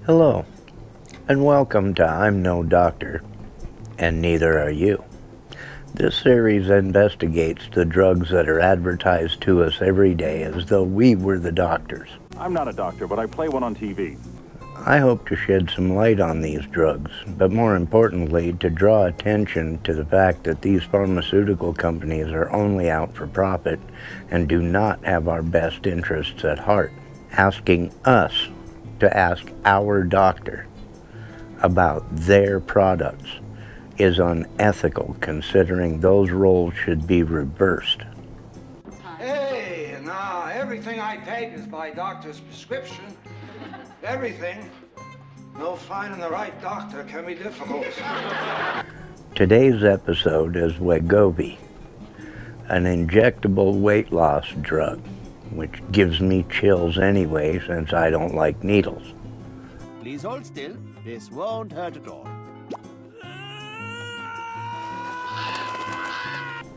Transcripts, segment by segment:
Hello, and welcome to I'm No Doctor, and neither are you. This series investigates the drugs that are advertised to us every day as though we were the doctors. I'm not a doctor, but I play one on TV. I hope to shed some light on these drugs, but more importantly, to draw attention to the fact that these pharmaceutical companies are only out for profit and do not have our best interests at heart. Asking us to ask our doctor about their products is unethical, considering those roles should be reversed. Hey, now everything I take is by doctor's prescription. Everything. No, finding the right doctor can be difficult. Today's episode is Wegovy, an injectable weight loss drug, which gives me chills anyway since I don't like needles. Please hold still. This won't hurt at all.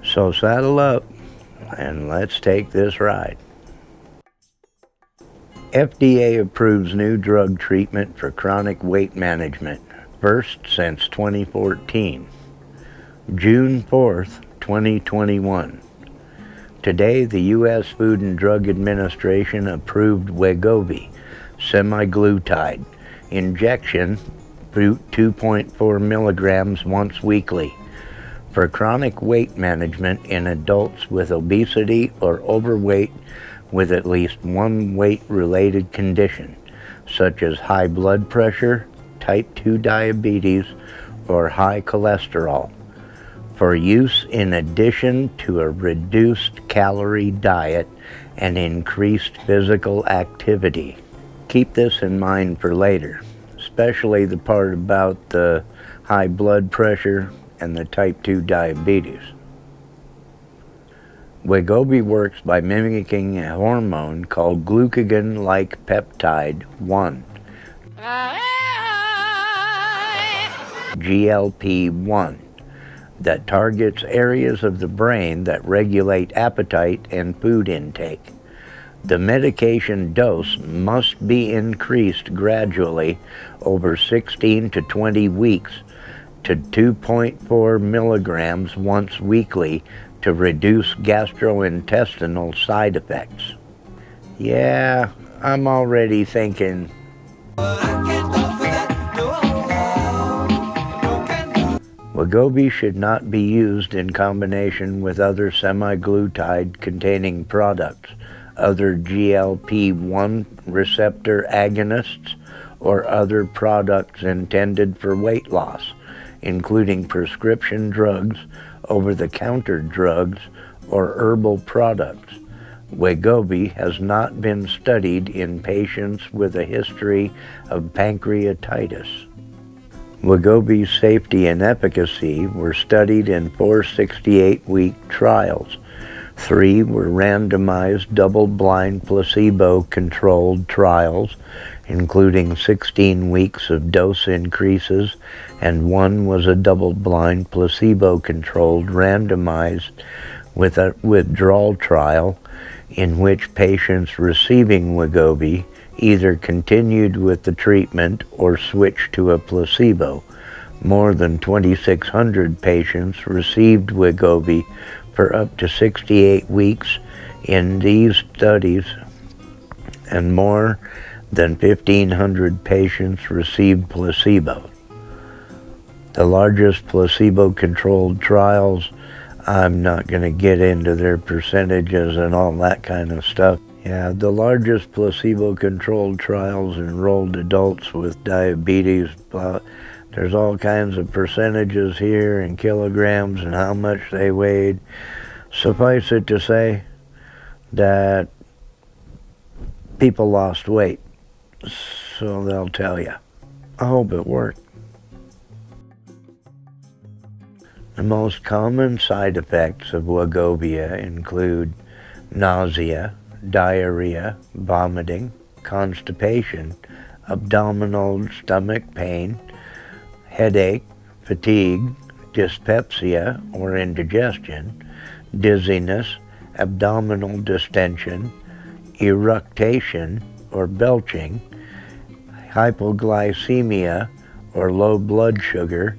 So saddle up and let's take this ride. FDA approves new drug treatment for chronic weight management, first since 2014. June 4th, 2021. Today, the U.S. Food and Drug Administration approved Wegovy, semaglutide, injection, 2.4 milligrams once weekly, for chronic weight management in adults with obesity or overweight with at least one weight-related condition, such as high blood pressure, type 2 diabetes, or high cholesterol, for use in addition to a reduced calorie diet and increased physical activity. Keep this in mind for later, especially the part about the high blood pressure and the type 2 diabetes. Wegovy works by mimicking a hormone called glucagon-like peptide 1, GLP-1, that targets areas of the brain that regulate appetite and food intake. The medication dose must be increased gradually over 16 to 20 weeks to 2.4 milligrams once weekly to reduce gastrointestinal side effects. Yeah, I'm already thinking, Wegovy should not be used in combination with other semaglutide-containing products, other GLP-1 receptor agonists, or other products intended for weight loss, including prescription drugs, over-the-counter drugs, or herbal products. Wegovy has not been studied in patients with a history of pancreatitis. Wegovy's safety and efficacy were studied in 4 68-week trials. 3 were randomized double-blind placebo-controlled trials, including 16 weeks of dose increases, and 1 was a double-blind placebo-controlled randomized with a withdrawal trial in which patients receiving Wegovy either continued with the treatment or switched to a placebo. More than 2,600 patients received Wegovy for up to 68 weeks in these studies, and more than 1,500 patients received placebo. The largest placebo-controlled trials, I'm not going to get into their percentages and all that kind of stuff. Yeah, the largest placebo-controlled trials enrolled adults with diabetes. There's all kinds of percentages here in kilograms and how much they weighed. Suffice it to say that people lost weight, so they'll tell you. I hope it worked. The most common side effects of Wagobia include nausea, diarrhea, vomiting, constipation, abdominal stomach pain, headache, fatigue, dyspepsia or indigestion, dizziness, abdominal distension, eructation or belching, hypoglycemia or low blood sugar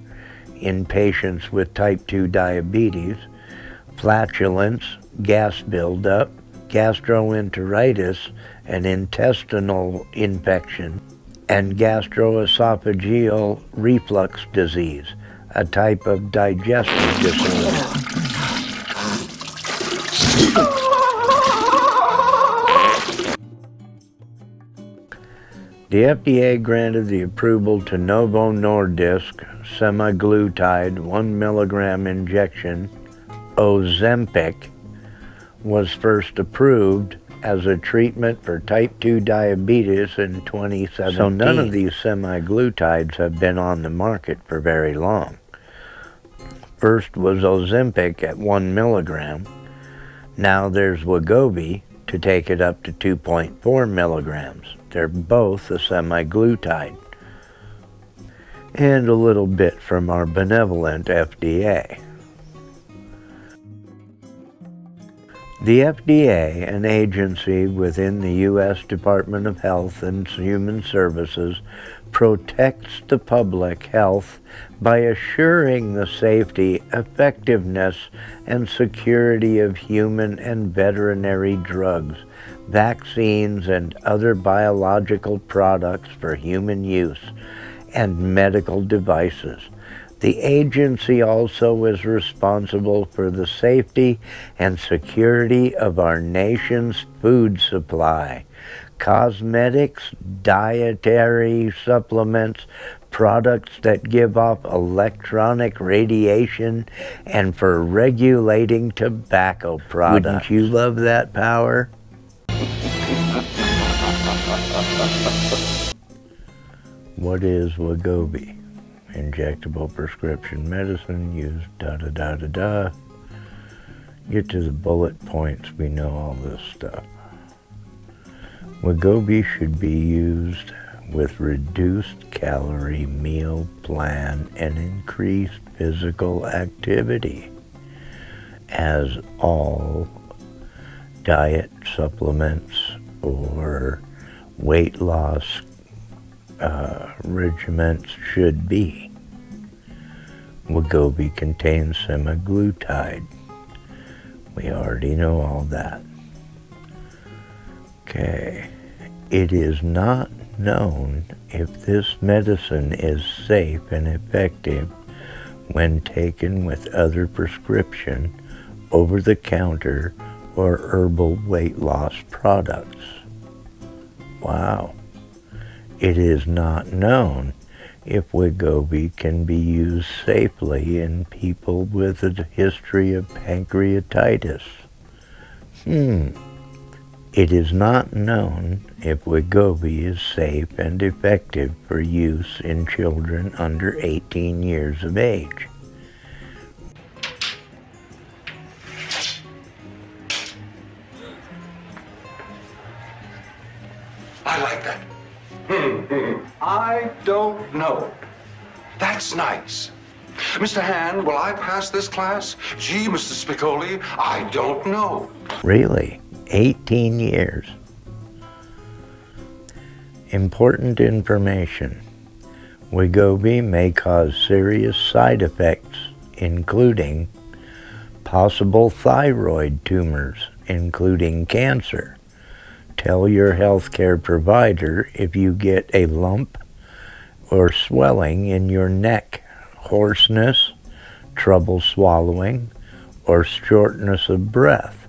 in patients with type 2 diabetes, flatulence, gas buildup, gastroenteritis, an intestinal infection, and gastroesophageal reflux disease, a type of digestive disorder. The FDA granted the approval to Novo Nordisk semaglutide 1 milligram injection, Ozempic, was first approved as a treatment for type 2 diabetes in 2017. So none of these semaglutides have been on the market for very long. First was Ozempic at 1 milligram. Now there's Wegovy to take it up to 2.4 milligrams. They're both a semaglutide. And a little bit from our benevolent FDA. The FDA, an agency within the U.S. Department of Health and Human Services, protects the public health by assuring the safety, effectiveness, and security of human and veterinary drugs, vaccines, and other biological products for human use, and medical devices. The agency also is responsible for the safety and security of our nation's food supply, cosmetics, dietary supplements, products that give off electronic radiation, and for regulating tobacco products. Wouldn't you love that power? What is Wagobia? Injectable prescription medicine used da-da-da-da-da. Get to the bullet points, we know all this stuff. Wegovy should be used with reduced calorie meal plan and increased physical activity, as all diet supplements or weight loss regimens should be. Wegovy contains semaglutide. We already know all that. Okay. It is not known if this medicine is safe and effective when taken with other prescription, over-the-counter, or herbal weight loss products. Wow. It is not known if Wegovy can be used safely in people with a history of pancreatitis. It is not known if Wegovy is safe and effective for use in children under 18 years of age. I like that. I don't know. That's nice. Mr. Hand, will I pass this class? Gee, Mr. Spicoli, I don't know. Really? 18 years. Important information. Wegovy may cause serious side effects, including possible thyroid tumors, including cancer. Tell your healthcare provider if you get a lump or swelling in your neck, hoarseness, trouble swallowing, or shortness of breath.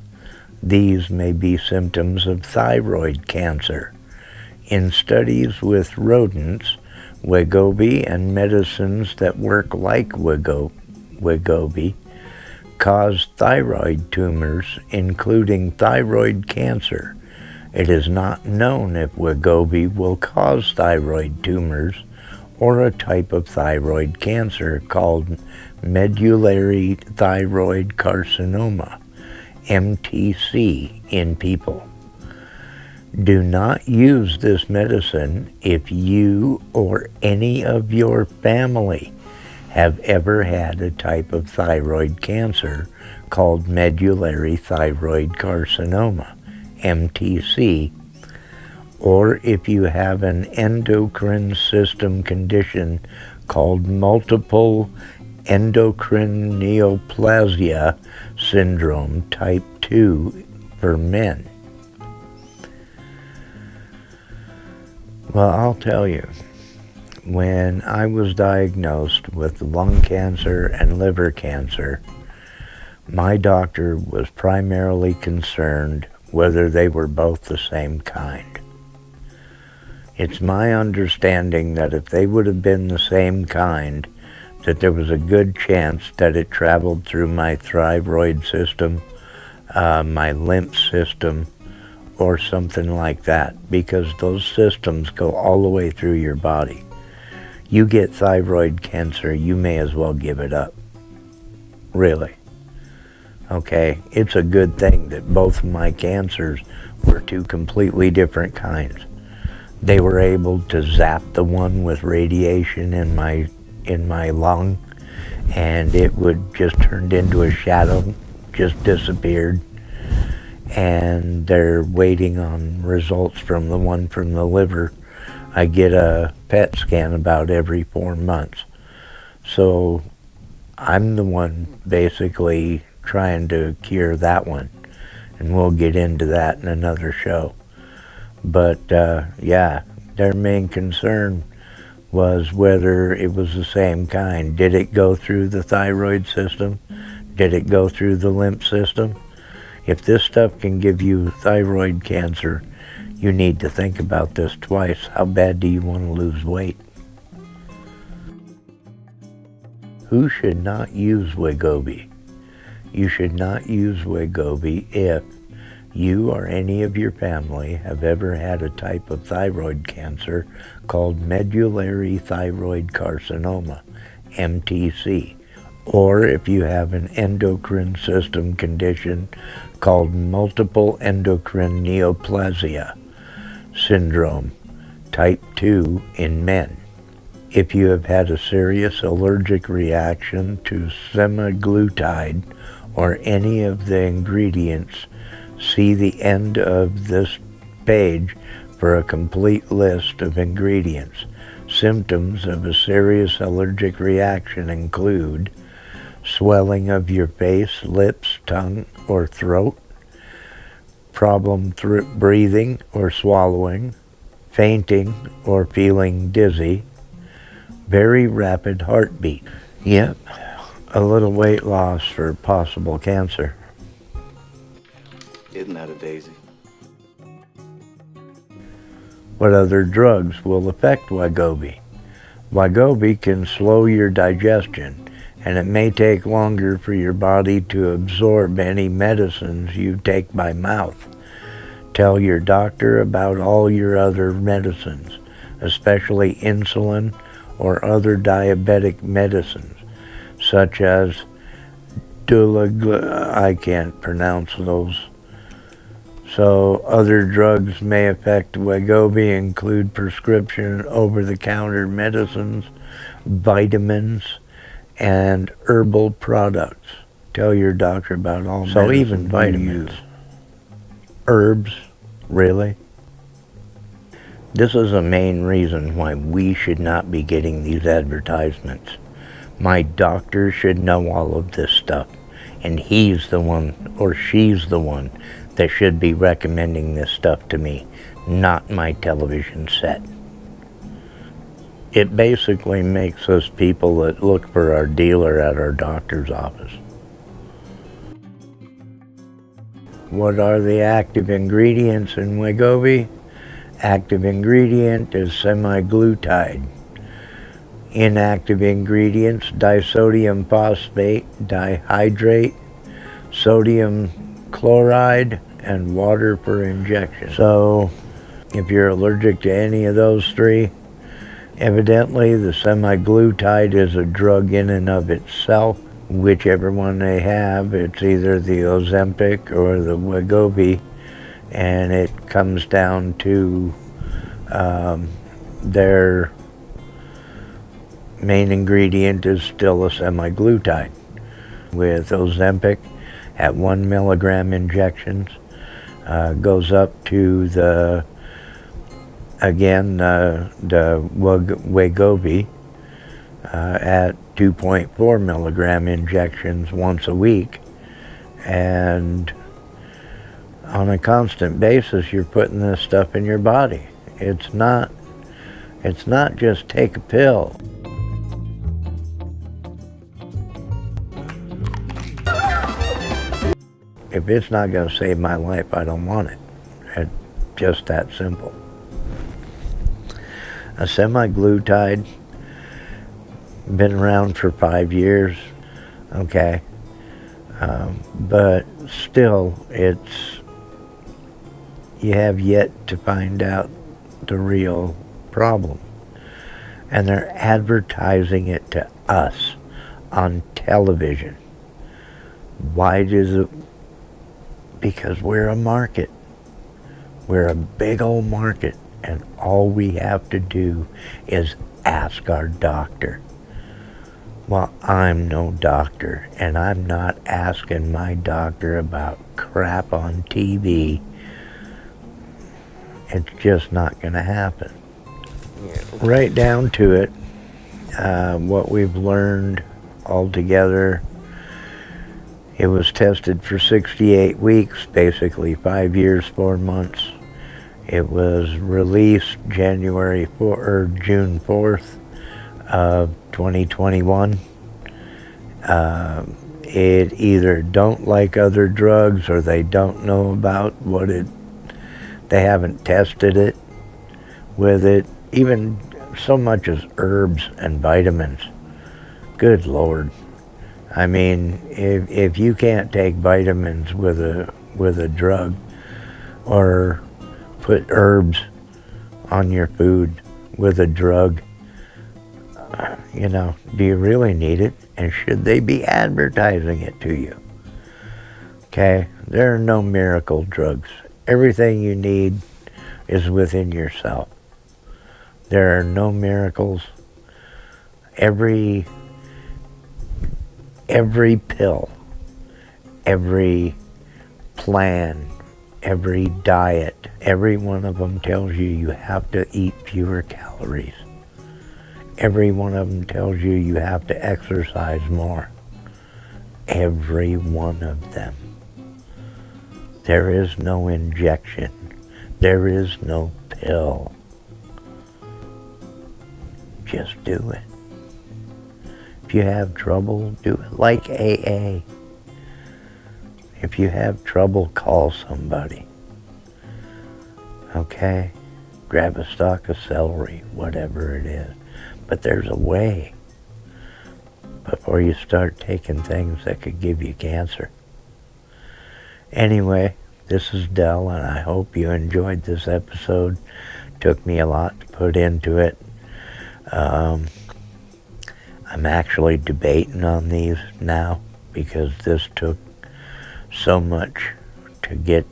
These may be symptoms of thyroid cancer. In studies with rodents, Wegovy and medicines that work like Wegovy cause thyroid tumors, including thyroid cancer. It is not known if Wegovy will cause thyroid tumors or a type of thyroid cancer called medullary thyroid carcinoma, MTC, in people. Do not use this medicine if you or any of your family have ever had a type of thyroid cancer called medullary thyroid carcinoma, MTC, or if you have an endocrine system condition called multiple endocrine neoplasia syndrome type 2 for men. Well, I'll tell you, when I was diagnosed with lung cancer and liver cancer, my doctor was primarily concerned whether they were both the same kind. It's my understanding that if they would have been the same kind, that there was a good chance that it traveled through my thyroid system, my lymph system, or something like that, because those systems go all the way through your body. You get thyroid cancer, you may as well give it up. Really. Okay, it's a good thing that both of my cancers were two completely different kinds. They were able to zap the one with radiation in my lung, and it would just turned into a shadow, just disappeared. And they're waiting on results from the one from the liver. I get a PET scan about every 4 months. So I'm the one basically trying to cure that one. And we'll get into that in another show. But yeah, their main concern was whether it was the same kind. Did it go through the thyroid system? Did it go through the lymph system? If this stuff can give you thyroid cancer, you need to think about this twice. How bad do you want to lose weight? Who should not use Wegovy? You should not use Wegovy if you or any of your family have ever had a type of thyroid cancer called medullary thyroid carcinoma, MTC, or if you have an endocrine system condition called multiple endocrine neoplasia syndrome type 2 in men. If you have had a serious allergic reaction to semaglutide or any of the ingredients, see the end of this page for a complete list of ingredients. Symptoms of a serious allergic reaction include swelling of your face, lips, tongue, or throat, problem breathing or swallowing, fainting or feeling dizzy, very rapid heartbeat. Yep, a little weight loss for possible cancer. Isn't that a daisy? What other drugs will affect Wegovy? Wegovy can slow your digestion, and it may take longer for your body to absorb any medicines you take by mouth. Tell your doctor about all your other medicines, especially insulin or other diabetic medicines, such as I can't pronounce those. So other drugs may affect Wegovy include prescription over-the-counter medicines, vitamins, and herbal products. Tell your doctor about all medicines. So even vitamins. Herbs, really? This is a main reason why we should not be getting these advertisements. My doctor should know all of this stuff, and he's the one, or she's the one, that should be recommending this stuff to me, not my television set. It basically makes us people that look for our dealer at our doctor's office. What are the active ingredients in Wegovy? Active ingredient is semaglutide. Inactive ingredients, disodium phosphate, dihydrate, sodium chloride, and water for injection. So if you're allergic to any of those three, evidently the semaglutide is a drug in and of itself. Whichever one they have, it's either the Ozempic or the Wegovy, and it comes down to their main ingredient is still a semaglutide. With Ozempic at 1 milligram injections, goes up to the again, the Wegovy at 2.4 milligram injections once a week, and on a constant basis you're putting this stuff in your body. It's not just take a pill. If it's not going to save my life, I don't want it. It's just that simple. A semi-glutide, been around for 5 years, okay, but still, you have yet to find out the real problem. And they're advertising it to us on television. Why does it? Because we're a market. We're a big old market, and all we have to do is ask our doctor. Well, I'm no doctor, and I'm not asking my doctor about crap on TV. It's just not going to happen. Right down to it, what we've learned altogether, it was tested for 68 weeks, basically 5 years, 4 months. It was released June 4th of 2021. It either don't like other drugs or they don't know about they haven't tested it with it, even so much as herbs and vitamins. Good Lord. I mean, if you can't take vitamins with a drug, or put herbs on your food with a drug, do you really need it? And should they be advertising it to you? Okay, there are no miracle drugs. Everything you need is within yourself. There are no miracles. Every pill, every plan, every diet, every one of them tells you have to eat fewer calories. Every one of them tells you have to exercise more. Every one of them. There is no injection. There is no pill. Just do it. If you have trouble, do it like AA. If you have trouble, call somebody. Okay? Grab a stalk of celery, whatever it is. But there's a way before you start taking things that could give you cancer. Anyway, this is Del, and I hope you enjoyed this episode. Took me a lot to put into it. I'm actually debating on these now because this took so much to get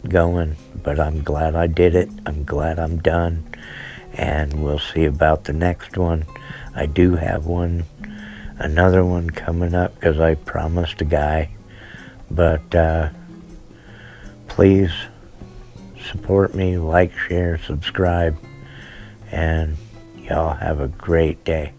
going, but I'm glad I did it. I'm glad I'm done, and we'll see about the next one. I do have another one coming up because I promised a guy, but please support me, like, share, subscribe, and y'all have a great day.